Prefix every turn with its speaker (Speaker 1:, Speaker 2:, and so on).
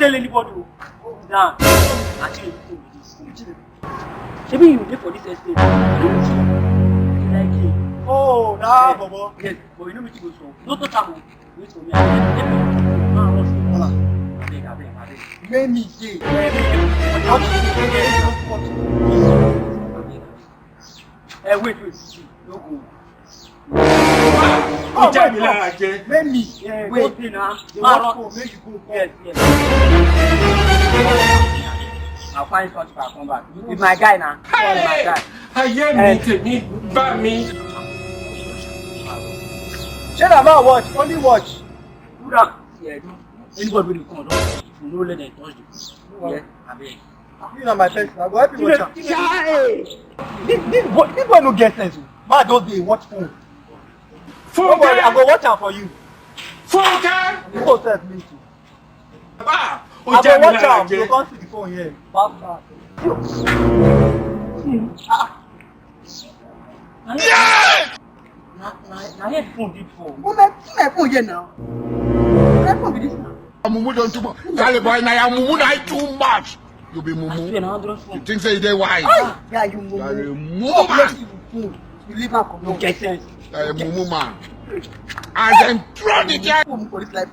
Speaker 1: tell anybody. Nah. Actually, maybe you pay for this estate. Like it.
Speaker 2: Oh, nah, Bobo.
Speaker 1: Yes, but you know what you go so. No total. Wait for me. I beg.
Speaker 2: Many days.
Speaker 1: Wait. No go.
Speaker 2: Oh, many.
Speaker 1: Wait.
Speaker 2: Make you go.
Speaker 1: Yes. I'll find something to come back. With my guy now.
Speaker 3: Hey!
Speaker 1: My guy.
Speaker 3: I hear me, but me.
Speaker 2: Shut up, man, watch. Only watch.
Speaker 1: Do that. Yeah, do. Anybody will come, don't you let them touch the food. Yeah, I beg.
Speaker 2: You know my person. I go help you watch am. This boy no get sense. Man, don't dey watch phone. Don't worry, I go watch am for you.
Speaker 3: Funke!
Speaker 2: You go set me too.
Speaker 3: Ah!
Speaker 2: I go watch am. You go come see the phone here.
Speaker 1: Now here phone did for.
Speaker 2: My phone here now. My phone be this now.
Speaker 4: Mumu don't too much. Charlie boy, now Mumu not too much. You be Mumu. You think say they wise?
Speaker 2: Yeah, you Mumu.
Speaker 4: You're a Mumu man.
Speaker 2: You leave am come.
Speaker 1: No get sense.
Speaker 4: You're a Mumu man. And then throw the guy.
Speaker 2: For this life.